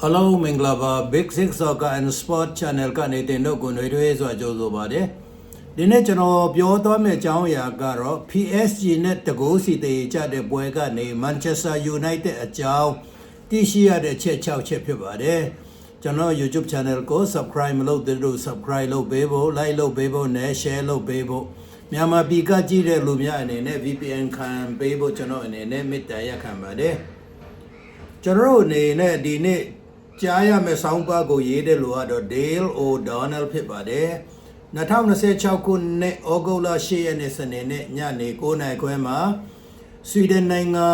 Hello, Minglava, Big Six Soccer and Sport Channel ကနေတင်တော့ကိုနေတွေဆိုကြိုဆိုပါတယ်ဒီနေ့ကျွန်တော်ပြောသွားမယ့်အကြောင်းအရာကတော့ PSG နဲ့တကိုးစီတေကြတဲ့ပွဲကနေ Manchester United အကြောင်းသိရှိရတဲ့ချက်6ချက်ဖြစ်ပါတယ်ကျွန်တော် YouTube Channel ကို Subscribe မလုပ်သေးလို့ Subscribe လုပ်ပေးဖို့ Like လုပ်ပေးဖို့နဲ့ Share လုပ်ပေးဖို့မြန်မာပြည်ကကြည့်တဲ့လူများအနေနဲ့ VPN ခံပေးဖို့ကျွန်တော်အနေနဲ့မေတ္တာရပ်ခံပါတယ်ကျွန်တော်အနေနဲ့ဒီနေ့ကြားရမယ့်ဆောင်းပါးကိုရေးတဲ့လူကတော့ Dale O'Donnell ဖြစ်ပါတယ်2026ခုနှစ်ဩဂုတ်လ10ရက်နေ့စနေနေ့ညနေ9:00နာရီခွဲမှာဆွီဒင်နိုင်ငံ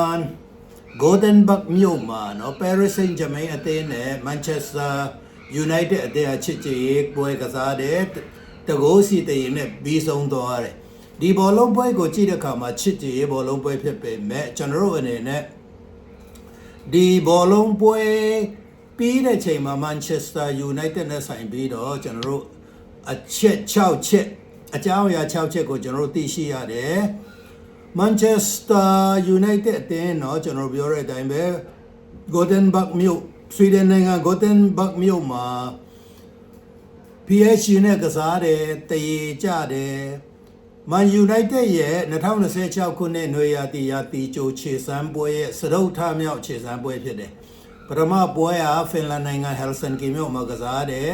Gothenburg မြို့မှာနော် Paris Saint-Germain အသင်းနဲ့ Manchester United အသင်းအချစ်ကြည်ပွဲကစားတဲ့တကိုးစီတရင်နဲ့ပြီးဆုံးသွားတယ်ဒီဘောလုံးပွဲကိုကြည့်တဲ့အခါမှာချစ်ကြည်ဘောလုံးပွဲဖြစ်ပေမဲ့ကျွန်တော်တို့အနေနဲ့ဒီဘောလုံးပွဲပြီးတဲ့ချိန်မှာ Manchester United နဲ့ဆိုင်ပြီးတော့ကျွန်တော်တို့အချက်6ချက်အကြောင်းအရာ6ချက်ကိုကျွန်တော်တို့သိရှိရတယ် Manchester United အသင်းတော့ကျွန်တော်ပြောတဲ့အတိုင်းပဲ Gothenburg မြို့ဆွီဒင်နိုင်ငံ Gothenburg မြို့မှာ PSG နဲ့ကစားတယ်တရေကြတယ် Man United ရဲ့2026ခုနှစ်နွေရာသီကြိုခြေစမ်းပွဲရဲ့စတုတ္ထမြောက်ခြေစမ်းပွဲဖြစ်တယ်ပထမပွဲဟာဖင်လန်နိုင်ငံ Helsinki မြို့မှာကစားတယ်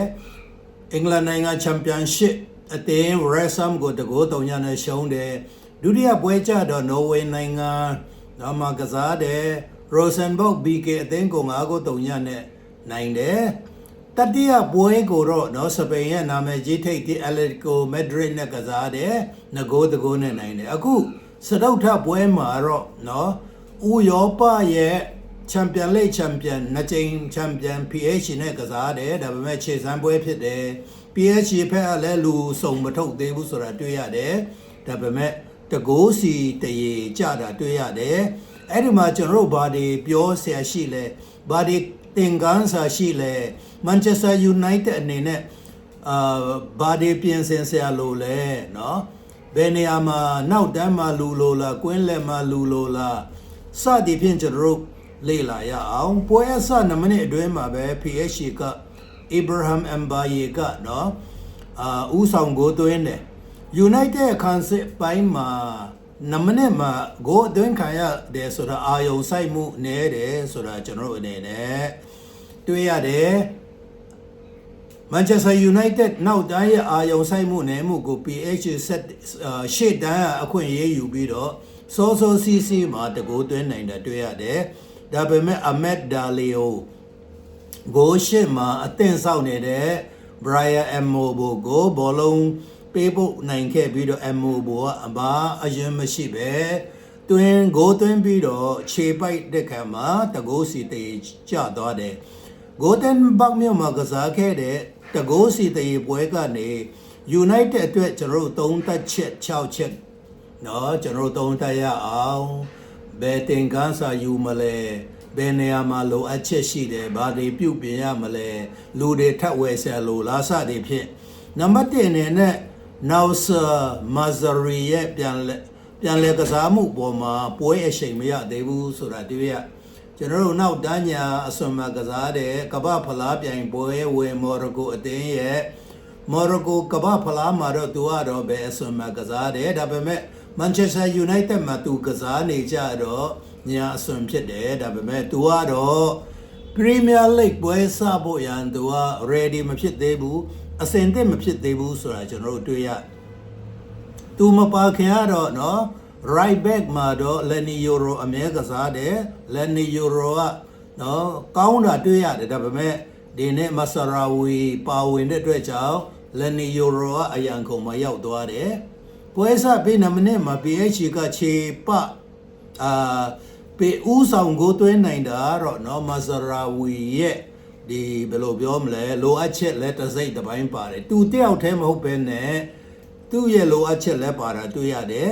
အင်္ဂလန်နိုင်ငံချန်ပီယံရှစ်အသင်း Wrexham ကိုတကိုး3-0နဲ့ရှုံးတယ်ဒုတိယပွဲကျတော့ Norway နိုင်ငံမှာကစားတယ် Rosenborg BK အသင်းကို5-3နဲ့နိုင်တယ်တတိယပွဲကိုတော့နော်စပိန်ရဲ့နာမည်ကြီးထိပ်သည့် Atletico Madrid နဲ့ကစားတယ်2-3နဲ့နိုင်တယ်အခုစတုတ္ထပွဲမှာတော့နော်ဥရောပရဲ့ချန်ပီယံလိဂ်ချန်ပီယံနှစ်ကြိမ်ချန်ပီယံ PSG နဲ့ကစားတယ်ဒါပေမဲ့ခြေစမ်းပွဲဖြစ်တယ် PSG ဖက်ကလည်းလူစုံမထုတ်သေးဘူးဆိုတာတွေ့ရတယ်ဒါပေမဲ့တကိုးစီတရေကြတာတွေ့ရတယ်အဲ့ဒီမှာကျွန်တော်တို့ဘာတွေပြောဆရာရှိလဲဘာတွေသင်ခန်းစာရှိလဲ Manchester United အနေနဲ့ဘာတွေပြင်ဆင်ဆရာလို့လဲเนาะဘယ်နေရာမှာနောက်တန်းမှာလူလို့လားကွင်းလက်မှာလူလို့လားစသည်ဖြင့်ကျွန်တော်တို့လေ့လာရအောင်ပွဲအစ2မိနစ်အတွင်းမှာပဲ PSG က Abraham Mbaye ကနော်ဦးဆောင်ကိုသွင်းတယ် United ခန်းစစ်ပိုင်းမှာ2မိနစ်မှာဂိုးသွင်းခံရတယ်ဆိုတာအာယုံစိုက်မှုနည်းတယ်ဆိုတာကျွန်တော်တို့အနေနဲ့တွေ့ရတယ် Manchester United နောက်တန်းရဲ့အာယုံစိုက်မှုနည်းမှုကို PSG ရှေ့တန်းအခွင့်အရေးယူပြီးတော့စောစီစီမှာတကိုးသွင်းနိုင်တာတွေ့ရတယ်ဒါပေမဲ့ Ahmed Dalio ဂိုးရှစ်မှာအသင့်ဆောက်နေတဲ့ Brian Mbeumo ကိုဘောလုံးပေးဖို့နိုင်ခဲ့ပြီးတော့ Mbeumo ကအဘာအရင်မရှိပဲဂိုးသွင်းပြီးတော့ခြေပိုက်တဲ့ခံမှာတကိုးစီတေကျသွားတယ် Gothenburg မြို့မှာကစားခဲ့တဲ့တကိုးစီတေပွဲကနေ United အတွက်ကျွန်တော်တို့3သက်ချက်6ချက်နော်ကျွန်တော်တို့3သက်ရအောင်ဘယ်တင်ကန်းစာယူမလဲဘယ်နေရာမှာလိုအပ်ချက်ရှိတယ်ဘာတွေပြုပြင်ရမလဲလူတွေထပ်ဝယ်ဆရာလိုလားစသည်ဖြင့်နံပါတ်1အနေနဲ့ Nausser Mazraoui ရဲ့ပြန်လဲကစားမှုပေါ်မှာပွဲအရှိန်မရသေးဘူးဆိုတာတွေ့ရကျွန်တော်တို့နောက်တန်းညာအစွန်မှာကစားတဲ့ကမ္ဘာဖလားပြိုင်ပွဲဝင်မော်ရိုကိုအသင်းရဲ့မော်ရိုကိုကမ္ဘာဖလားမှာတော့သူကတော့ဘယ်အစွန်မှာကစားတယ်ဒါပေမဲ့Manchester United မှာသူကစားနေကြတော့ညာအစွန်ဖြစ်တယ်ဒါပေမဲ့သူကတော့ Premier League ပွဲစဖို့ရန်သူက ready မဖြစ်သေးဘူးအဆင်သင့်မဖြစ်သေးဘူးဆိုတာကျွန်တော်တို့တွေ့ရသူမပါခင်ကတော့နော် right back မှာတော့ Leny Yoro အမြဲကစားတယ် Leny Yoro ကနော်ကောင်းတာတွေ့ရတယ်ဒါပေမဲ့ဒီနေ့ Mazraoui ပါဝင်တဲ့အတွက်ကြောင့် Leny Yoro ကအရန်ကုန်မှာရောက်သွားတယ်ပွဲစားပေး2မိနစ်မှာ PSG ကခြေပပေးဦးဆောင်ကိုသွင်းနိုင်တာတော့နော် Mazraoui ရဲ့ဒီဘယ်လိုပြောမလဲလိုအပ်ချက်လက်တစိတ်တစ်ပိုင်းပါတယ်သူတယောက်တည်းမဟုတ်ဘဲနဲ့သူ့ရဲ့လိုအပ်ချက်လက်ပါတာတွေ့ရတယ်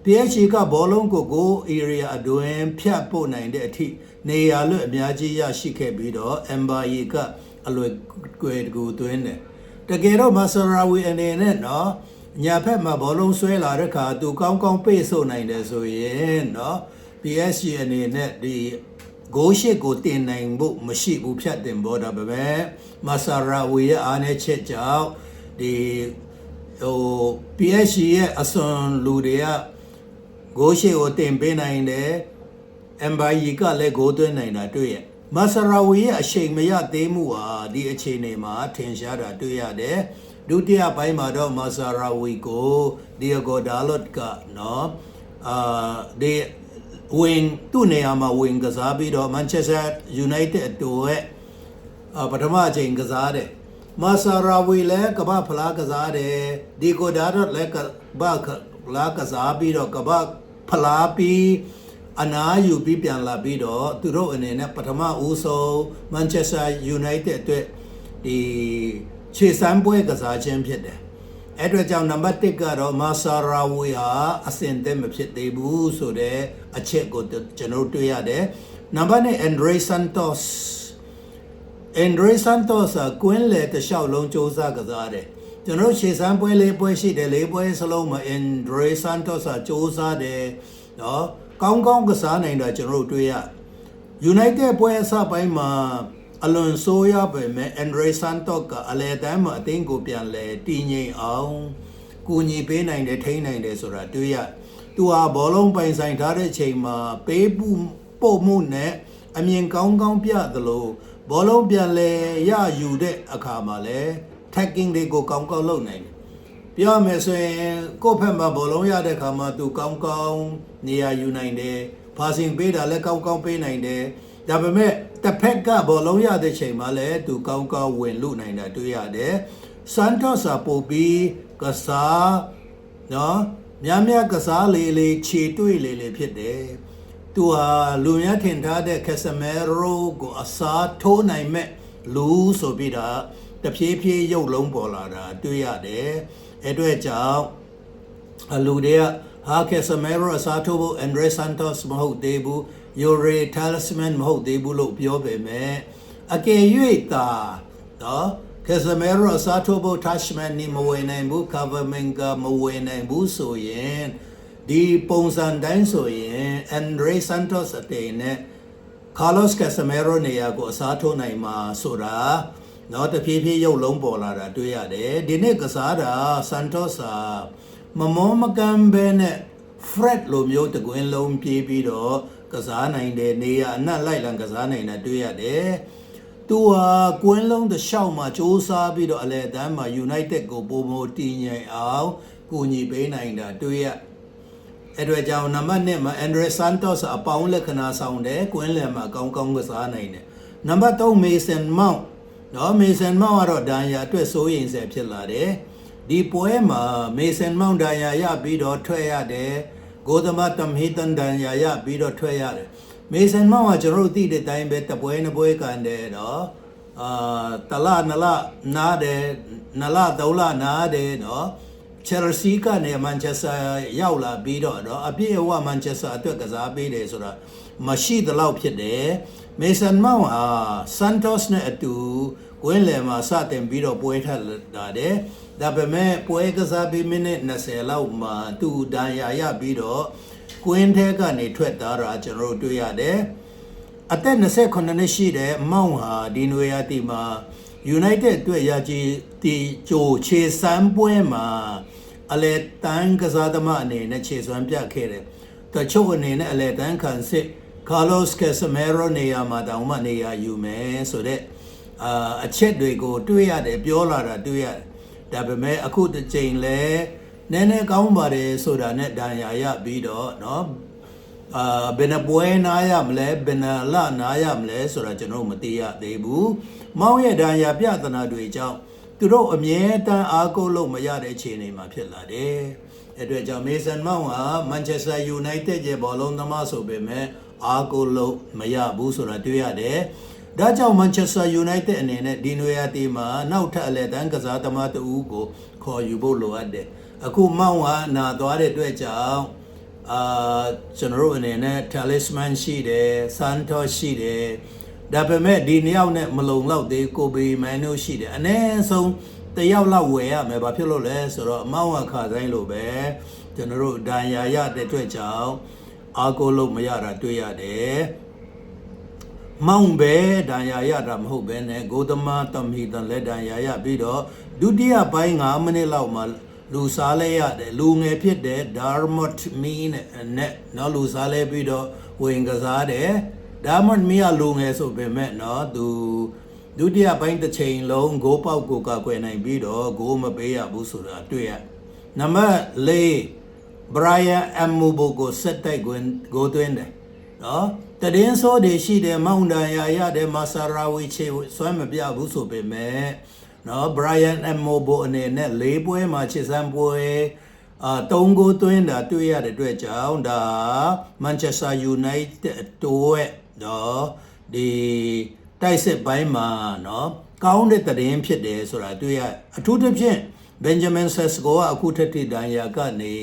PSG ကဘောလုံးကို area အတွင်းဖြတ်ပို့နိုင်တဲ့အထိနေရာလွတ်အများကြီးရရှိခဲ့ပြီးတော့ Mbaye ကအလွယ်ကွယ်ကိုသွင်းတယ်တကယ်တော့ Mazraoui အနေနဲ့နော်ညာဖက်မှာဘောလုံးဆွဲလာတဲ့ခါသူကောင်းကောင်းပေးဆိုနိုင်တယ်ဆိုရင်เนาะ PSG အနေနဲ့ဒီ ကိုရှိကိုတင်နိုင်ဖို့မရှိဘူးဖြတ်တင်ပေါ်တာပဲမဆာရာဝီရဲ့အားနဲ့ချက်ကြောင့်ဒီPSG ရဲ့အစွန်လူတွေကကိုရှိကိုတင်ပေးနိုင်တယ်အမ်ဘာယီကလည်းကိုသွင်းနိုင်တာတွေ့ရမဆာရာဝီရဲ့အချိန်မရသေးမှုဟာဒီအခြေအနေမှာထင်ရှားတာတွေ့ရတယ်ဒုတိယပိုင်းမှာတော့မဆာရာဝီကိုဒီယဂိုဒါလော့ကနော်ဒီဝင်သူ့နေရာမှာဝင်ကစားပြီးတော့ Manchester United အတွက်ပထမအချိန်ကစားတယ်မဆာရာဝီလည်းကမ္ဘာဖလားကစားတယ်ဒီကိုဒါတော့လည်းကမ္ဘာဖလားကစားပြီးတော့ကမ္ဘာဖလားပြီးအနာယူပြီးပြန်လာပြီးတော့သူတို့အနေနဲ့ပထမဦးဆုံး Manchester United အတွက်ဒီခြေစမ်းပွဲကစားခြင်းဖြစ်တယ်အဲ့တော့ကြောင့်နံပါတ်1ကတော့မာဆာရာဝီဟာအဆင့်သင့်မဖြစ်သေးဘူးဆိုတဲ့အချက်ကိုကျွန်တော်တွေ့ရတယ်နံပါတ်2 Andre Santos ကွင်းလေတလျှောက်လုံးစ조사ကစားတယ်ကျွန်တော်ခြေစမ်းပွဲ၄ပွဲရှိတယ်၄ပွဲစလုံးမှာ Andre Santos စ조사တယ်နော်ကောင်းကောင်းကစားနိုင်တာကျွန်တော်တွေ့ရ United ပွဲအစပိုင်းမှာအလွန်ဆိုးရပေမဲ့ Andre Santos ကအလဲတန်းမှာအသင်းကိုပြန်လဲတည်ငြိမ်အောင်ကူညီပေးနိုင်တယ်ထိန်းနိုင်တယ်ဆိုတာတွေ့ရသူဟာဘောလုံးပိုင်ဆိုင်ထားတဲ့ချိန်မှာပေးပို့မှုနဲ့အမြင်ကောင်းကောင်းပြသလိုဘောလုံးပြန်လဲရယူတဲ့အခါမှာလဲ tagging တွေကိုကောင်းကောင်းလုပ်နိုင်တယ်ပြောမယ်ဆိုရင်ကိုယ့်ဖက်မှာဘောလုံးရတဲ့အခါမှာသူကောင်းကောင်းနေရာယူနိုင်တယ် passing ပေးတာလဲကောင်းကောင်းပေးနိုင်တယ်ဒါပေမဲ့တစ်ဖက်ကဘောလုံးရတဲ့ချိန်မှာလည်းသူကောင်းကောင်းဝင်လို့နိုင်တာတွေ့ရတယ်။ Santos ပို့ပြီးကစားနော်များကစားလေးခြေတွေ့လေးဖြစ်တယ်။သူဟာလူများထင်ထားတဲ့ Casemiro ကိုအစားထိုးနိုင်မဲ့လူဆိုပြီးတာတဖြည်းဖြည်းရုပ်လုံးပေါ်လာတာတွေ့ရတယ်။အဲ့အတွက်ကြောင့်လူတွေကဟာ Casemiro အစားထိုးဖို့ Andre Santos မဟုတ်သေးဘူးYuri Talisman မဟုတ်သေးဘူးလို့ပြောပေမဲ့အကယ်၍သာနော် Casemiro အစားထိုးဖို့ Talisman နေမဝင်နိုင်ဘူး Cavamenga မဝင်နိုင်ဘူးဆိုရင်ဒီပုံစံတိုင်းဆိုရင် Andre Santos အတေနဲ့ Carlos Casemiro နေရာကိုအစားထိုးနိုင်မှာဆိုတာနော်တဖြည်းဖြည်းရုပ်လုံးပေါ်လာတာတွေ့ရတယ်ဒီနေ့ကစားတာ Santos မမောမကမ်းပဲနဲ့ Fred လိုမျိုးတကွင်းလုံးပြေးပြီးတော့ကစားနိုင်တယ်နေရအနက်လိုက်လံကစားနိုင်တာတွေ့ရတယ်။သူဟာကွင်းလုံးတစ်လျှောက်မှာစ조사ပြီးတော့အလဲတန်းမှာ United ကိုပုံမတည်ငြိမ်အောင်ကူညီပေးနိုင်တာတွေ့ရ။အဲ့တော့ကြောင့်နံပါတ်1မှာ Andre Santos အပေါင်းလက္ခဏာဆောင်တယ်ကွင်းလယ်မှာကောင်းကောင်းကစားနိုင်တယ်။နံပါတ်3 Mason Mount နော် Mason Mount ကတော့ဒဏ်ရာအတွက်စိုးရိမ်စရာဖြစ်လာတယ်။ဒီပွဲမှာ Mason Mount ဒဏ်ရာရပြီးတော့ထွက်ရတယ်။ဂိုသမတမ်ဟီတန်ဒန်ယာရပြီးတော့ထွက်ရတယ်မေဆန်မောင်ကကျွန်တော်တို့သိတဲ့အတိုင်းပဲတပွဲနှစ်ပွဲကန်တယ်နော်တလနလနားတယ်နလဒေါလနားတယ်နော်ချယ်ဆီကနေမန်ချက်စတာရောက်လာပြီးတော့နော်အပြည့်အဝမန်ချက်စတာအတွက်ကစားပေးတယ်ဆိုတာမရှိသလောက်ဖြစ်တယ်မေဆန်မောင်ဟာဆန်တောစ်နဲ့အတူကွင်းလယ်မှာစတင်ပြီးတော့ပွဲထက်လာတယ်ဒါပေမဲ့ပွဲကစားပြီးမိနစ်20လောက်မှာသူဒဏ်ရာရပြီးတော့ကွင်းထဲကနေထွက်သွားတာကျွန်တော်တို့တွေ့ရတယ်အသက်28နှစ်ရှိတဲ့မောင်ဟာဒီနွေရာသီမှာ United အတွက်ရာကြီးတီဂျိုခြေစမ်းပွဲမှာအလဲတန်းကစားသမားအနေနဲ့ခြေစွမ်းပြခဲ့တယ်တချို့အနေနဲ့အလဲတန်းခံစစ် Carlos Casemiro နေရာမှာတောင်မှနေရာယူမယ်ဆိုတဲ့အချက်တွေကိုတွေ့ရတယ်ပြောလာတာတွေ့ရတယ်ဒါပေမဲ့အခုတစ်ချိန်လဲနည်းနည်းကောင်းပါတယ်ဆိုတာနဲ့ဒဏ်ရာရပြီးတော့เนาะဘယ်နှပွဲနားရမလဲဘယ်နှလနားရမလဲဆိုတာကျွန်တော်မသိရသေးဘူးမောင်ရဲ့ဒဏ်ရာပြဿနာတွေကြောင့်သူတို့အမြဲတမ်းအားကိုးလို့မရတဲ့အခြေအနေမှာဖြစ်လာတယ်အဲ့အတွက်ကြောင့်မေဆန်မောင်ဟာမန်ချက်စတာယူနိုက်တက်ရဲ့ဘောလုံးသမားဆိုပေမဲ့အားကိုးလို့မရဘူးဆိုတာတွေ့ရတယ်ဒါကြောင့် Manchester United အနေနဲ့ဒီနွေရာသီမှာနောက်ထပ်အလဲတန်းကစားသမားတဦးကိုခေါ်ယူဖို့လိုအပ်တယ်အခုမောင်ဟာနာသွားတဲ့အတွက်ကြောင့်ကျွန်တော်တို့အနေနဲ့ Talisman ရှိတယ် Santos ရှိတယ်ဒါပေမဲ့ဒီနှစ်ယောက်နဲ့မလုံလောက်သေးကိုဘီမန်နိုရှိတယ်အနည်းဆုံးတယောက်လောက်ဝယ်ရမယ်ဘာဖြစ်လို့လဲဆိုတော့မောင်ကခါတိုင်းလို့ပဲကျွန်တော်တို့ဒဏ်ရာရတဲ့အတွက်ကြောင့်အားကိုးလို့မရတာတွေ့ရတယ် မောင်ပဲဒဏ်ရာရတာမဟုတ်ပဲနဲ့ဂိုတမတမဟီတန်လက်ဒဏ်ရာရပြီးတော့ဒုတိယပိုင်း9မိနစ်လောက်မှာလူစားလဲရတယ်လူငယ်ဖြစ်တဲ့ဒါမတ်မီနဲ့နော်လူစားလဲပြီးတော့ဝင်ကစားတယ်ဒါမတ်မီကလူငယ်ဆိုပေမဲ့နော်သူဒုတိယပိုင်းတစ်ချိန်လုံးဂိုးပေါက်ကိုကကွယ်နိုင်ပြီးတော့ဂိုးမပေးရဘူးဆိုတာတွေ့ရနံပါတ်4 Brian Amubo ကိုဆက်တိုက်ဂိုးသွင်းတယ်နော်တရင်စောတွေရှိတယ်မောင်ဒန်ရာရတဲ့မာဆာရာဝီချေဆွဲမပြဘူးဆိုပေမဲ့နော် Brian Amubo အနေနဲ့၄ပွဲမှာချစ်စမ်းပွဲ3ဂိုးသွင်းတာတွေ့ရတဲ့အတွက်ကြောင့်ဒါ Manchester United တို့ရဲ့နော်ဒီတိုက်စစ်ပိုင်းမှာနော်ကောင်းတဲ့တရင်ဖြစ်တယ်ဆိုတာတွေ့ရအထူးသဖြင့် Benjamin Sesko ကအခုထက်ထိဒဏ်ရာကနေ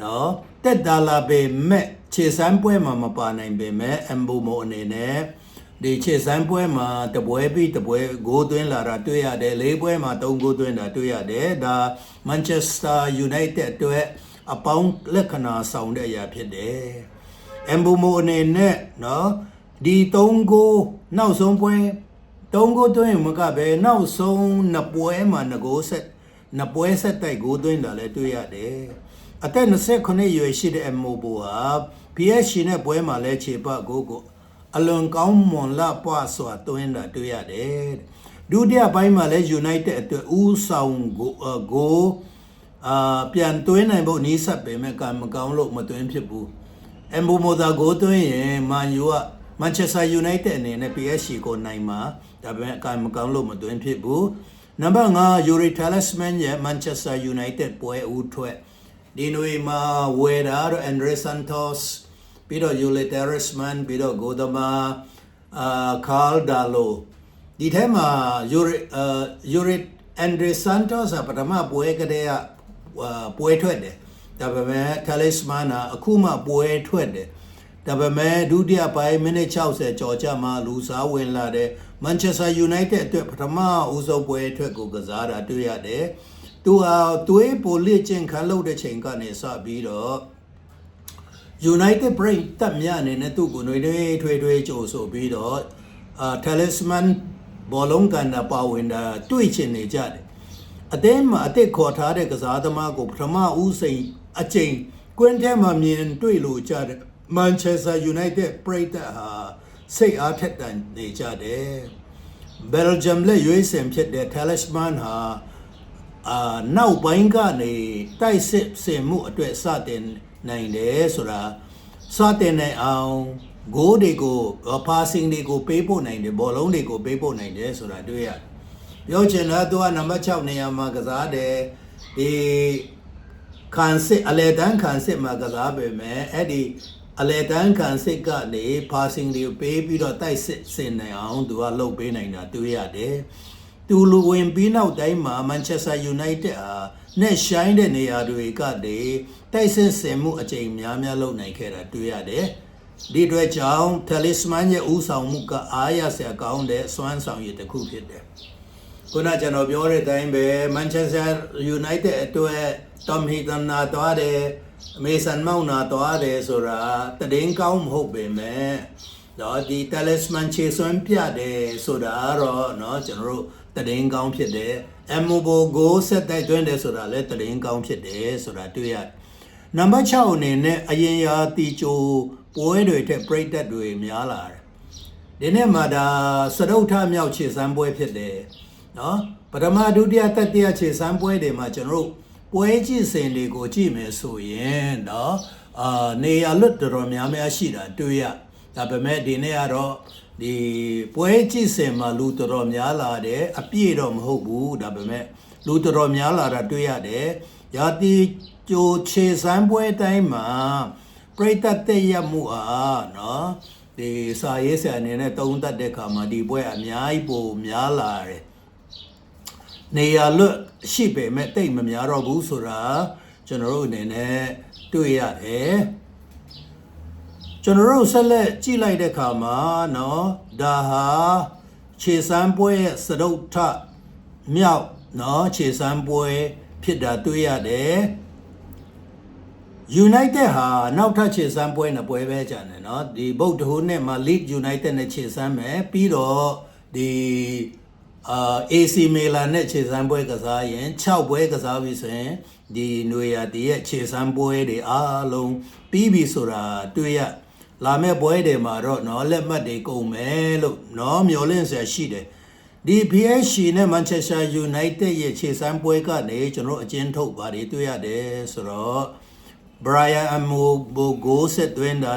နော်တက်တာလာပေမဲ့ခြေစမ်းပွဲမှာမပါနိုင်ပေမဲ့အမ်ဘူမိုအနေနဲ့ဒီခြေစမ်းပွဲမှာတပွဲပြီးတပွဲဂိုးသွင်းလာတာတွေ့ရတယ်၄ပွဲမှာ3ဂိုးသွင်းတာတွေ့ရတယ်ဒါ Manchester United အတွက်အပေါင်းလက္ခဏာဆောင်တဲ့အရာဖြစ်တယ်အမ်ဘူမိုအနေနဲ့နော်ဒီ3ဂိုးနောက်ဆုံးပွဲ3ဂိုးသွင်းမကပဲနောက်ဆုံး2ပွဲမှာ2ဂိုးဆက်2ပွဲဆက်တိုက်ဂိုးသွင်းတာလည်းတွေ့ရတယ်အသက်29ရွယ်ရှိတဲ့အမိုဘိုဟာ PSG နဲ့ပွဲမှာလဲခြေပဂိုးကိုအလွန်ကောင်းမွန်လာပွားစွာသွင်းတာတွေ့ရတယ်ဒုတိယပိုင်းမှာလဲ United အတွက်ဦးဆောင်ဂိုးပြန်သွင်းနိုင်ဖို့နီးစပ်ပေမဲ့ကံမကောင်းလို့မသွင်းဖြစ်ဘူးအမိုမိုသာဂိုးသွင်းရင်မန်ယူက Manchester United အနေနဲ့ PSG ကိုနိုင်မှာဒါပေမဲ့ကံမကောင်းလို့မသွင်းဖြစ်ဘူးနံပါတ်5 Yuri Talisman ရဲ့ Manchester United ပွဲဦးထွက်ဒီနွေမှာဝယ်တာတော့ Andre Santos ပြီးတော့ Yuri Talisman ပြီးတော့ Godama Carl Dalo ဒီထဲမှာ Yuri Andre Santos ပထမပွဲကတည်းကပွဲထွက်တယ်ဒါပေမဲ့ Talisman အခုမှပွဲထွက်တယ်ဒါပေမဲ့ဒုတိယပိုင်းမိနစ်60ကျော်ကြမှာလူစားဝင်လာတဲ့ Manchester United အတွက်ပထမဦးဆုံးပွဲထွက်ကိုကစားတာတွေ့ရတယ်သူဟာသွေးပိုလစ်ချင်းခံလို့တဲ့ချိန်ကနေစပြီးတော့ United Brain တက်မြအနေနဲ့သူ့ကိုထွေကြိုဆိုပြီးတော့Talisman ဘောလုံးကန်တာပါဝင်တာတွေ့ချင်နေကြတယ်အသင်းမှာအသက်ခေါ်ထားတဲ့ကစားသမားကိုပထမဦးစိန်အချိန်ကွင်းထဲမှာမြင်တွေ့လို့ကြတဲ့ Manchester United ပရိသတ်ဟာစိတ်အားထက်သန်နေကြတယ် Belgium လက်ရွေးစင်ဖြစ်တဲ့ Talisman ဟာနောက်ပိုင်းကနေတိုက်စစ်ဆင်မှုအတွက်စတင်နိုင်တယ်ဆိုတာစတင်နိုင်အောင်ဂိုးတွေကို passing တွေကိုပေးဖို့နိုင်တယ်ဘောလုံးတွေကိုပေးဖို့နိုင်တယ်ဆိုတာတွေ့ရပြောချင်တာသူကနံပါတ်6နေရာမှာကစားတယ်ဒီခံစစ်အလေတန်းခံစစ်မှာကစားပေမဲ့အဲ့ဒီအလေတန်းခံစစ်ကနေ passing တွေကိုပေးပြီးတော့တိုက်စစ်ဆင်နိုင်အောင်သူကလုပ်ပေးနိုင်တာတွေ့ရတယ်သူလူဝင်ပြီးနောက်တိုင်းမှာ Manchester United နဲ့ရှိုင်းတဲ့နေရာတွေကတိုက်စစ်ဆင်မှုအကြိမ်များလုပ်နိုင်ခဲ့တာတွေ့ရတယ်ဒီအတွက်ကြောင့် Talisman ရဲ့ဦးဆောင်မှုကအားရစရာကောင်းတဲ့စွမ်းဆောင်ရည်တစ်ခုဖြစ်တယ်ခုနကျွန်တော်ပြောတဲ့အတိုင်းပဲ Manchester United အတွက် Tom Heaton နာသွားတယ် Mason Mount နာသွားတယ်ဆိုတာတည်င်းကောင်းမဟုတ်ပေမဲ့တော့ဒီ Talisman ချေစွမ်းပြတယ်ဆိုတာတော့เนาะကျွန်တော်တို့တည်င်းကောင်းဖြစ်တယ် Amobo ကိုဆက်တိုက်သွင်းတယ်ဆိုတာလည်းတည်င်းကောင်းဖြစ်တယ်ဆိုတာတွေ့ရနံပါတ်6အနေနဲ့အရင်ရာတီချိုပွဲတွေထက်ပြိတက်တွေများလာတယ်ဒီနေ့မှာဒါစရုပ်ထမြောက်ခြေစမ်းပွဲဖြစ်တယ်နော်ပထမဒုတိယတတိယခြေစမ်းပွဲတွေမှာကျွန်တော်တို့ပွဲကြည့်စင်တွေကိုကြည့်မယ်ဆိုရင်နော်နေရာလွတ်တော်များရှိတာတွေ့ရဒါပေမဲ့ဒီနေ့ကတော့ဒီပွဲကြည့်စင်မှာလူတော်များလာတယ်အပြည့်တော့မဟုတ်ဘူးဒါပေမဲ့လူတော်များလာတာတွေ့ရတယ်ရာတီကျိုခြေစမ်းပွဲတိုင်းမှာပြိတက်တဲ့ရမှုနော်ဒီစာရေးဆရာအနေနဲ့တုံးတတ်တဲ့ခါမှာဒီပွဲအများကြီးပိုများလာတယ်နေရာလွတ်ရှိပေမဲ့တိတ်မများတော့ဘူးဆိုတာကျွန်တော်တို့အနေနဲ့တွေ့ရတယ်ကျွန်တော်တို့ဆက်လက်ကြည့်လိုက်တဲ့ခါမှာနော်ဒါဟာခြေစမ်းပွဲရဲ့စရုပ်ထမြောက်နော်ခြေစမ်းပွဲဖြစ်တာတွေ့ရတယ် United ဟာနောက်ထပ်ခြေစမ်းပွဲနှစ်ပွဲပဲကြတယ်เนาะဒီဗုဒ္ဓဟူးနဲ့မှာ Leeds United နဲ့ခြေစမ်းမယ်ပြီးတော့ဒီAC Milan နဲ့ခြေစမ်းပွဲကစားရင်6ပွဲကစားပြီဆိုရင်ဒီနွေရာသီရဲ့ခြေစမ်းပွဲတွေအားလုံးပြီးပြီဆိုတာတွေ့ရလာမဲ့ပွဲတွေမှာတော့เนาะလက်မှတ်တွေကုန်မယ်လို့เนาะမျှော်လင့်စရာရှိတယ်ဒီ PSG နဲ့ Manchester United ရဲ့ခြေစမ်းပွဲကနေကျွန်တော်အကျဉ်းထုတ်ပါတယ်တွေ့ရတယ်ဆိုတော့ Brian Amobogo ဆက်သွင်းတာ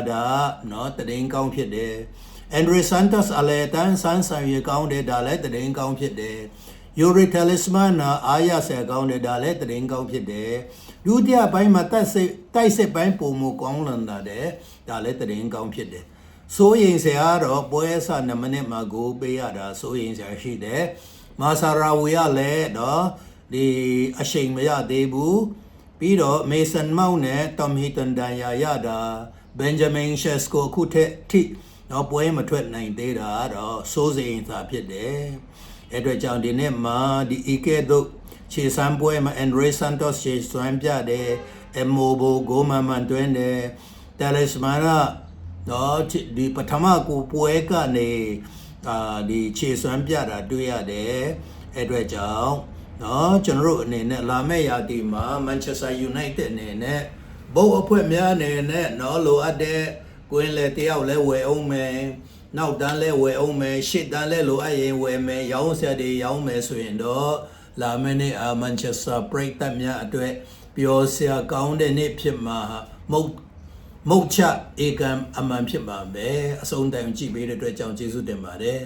เนาะတရင်ကောင်းဖြစ်တယ် Andre Santos အလဲတန်းဆန်းဆောင်ရကောင်းတယ်ဒါလည်းတရင်ကောင်းဖြစ်တယ် Yuri Talisman အားရဆဲကောင်းတယ်ဒါလည်းတရင်ကောင်းဖြစ်တယ်ဒုတိယပိုင်းမှာတိုက်စစ်ပိုင်းပုံမကောင်းလာတယ်ဒါလည်းတရင်ကောင်းဖြစ်တယ်စိုးရင်စရာတော့ပွဲအစ2မိနစ်မှာကိုပေးရတာစိုးရင်စရာရှိတယ်မာဆာရာဝီကလည်းတော့ဒီအချိန်မရသေးဘူးပြီးတော့ Mason Mount နဲ့ Tom Heaton ဒဏ်ရာရတာ Benjamin Sesko ခုထက်ထိတော့ပွဲမထွက်နိုင်သေးတာတော့စိုးစိမ်သာဖြစ်တယ်အဲ့အတွက်ကြောင့်ဒီနေ့မှာဒီ Ike တို့ခြေစမ်းပွဲမှာ Andre Santos ခြေစွမ်းပြတယ် Emobo ဂိုးမှန်တွင်းတယ် Talisman တော့ဒီပထမကိုပွဲကနေဒီခြေစွမ်းပြတာတွေ့ရတယ်အဲ့အတွက်ကြောင့်เนาะကျွန်တော်တို့အနေနဲ့လာမယ့်ရာသီမှာ Manchester United အနေနဲ့ဘုတ်အဖွဲ့များအနေနဲ့เนาะလိုအပ်တဲ့ကွင်းလေတယောက်လဲဝယ်အောင်မယ်နောက်တန်းလဲဝယ်အောင်မယ်ရှစ်တန်းလဲလိုအပ်ရင်ဝယ်မယ်ရောင်းဆက်တွေရောင်းမယ်ဆိုရင်တော့လာမယ့်နေ့Manchester ပရိသတ်များအတွက်ပျော်စရာကောင်းတဲ့နေ့ဖြစ်မှာမုတ်ချဧကံအမှန်ဖြစ်ပါပဲအဆုံးတိုင်ကြည့်ပေးတဲ့အတွက်ကြောင့်ကျေးဇူးတင်ပါတယ်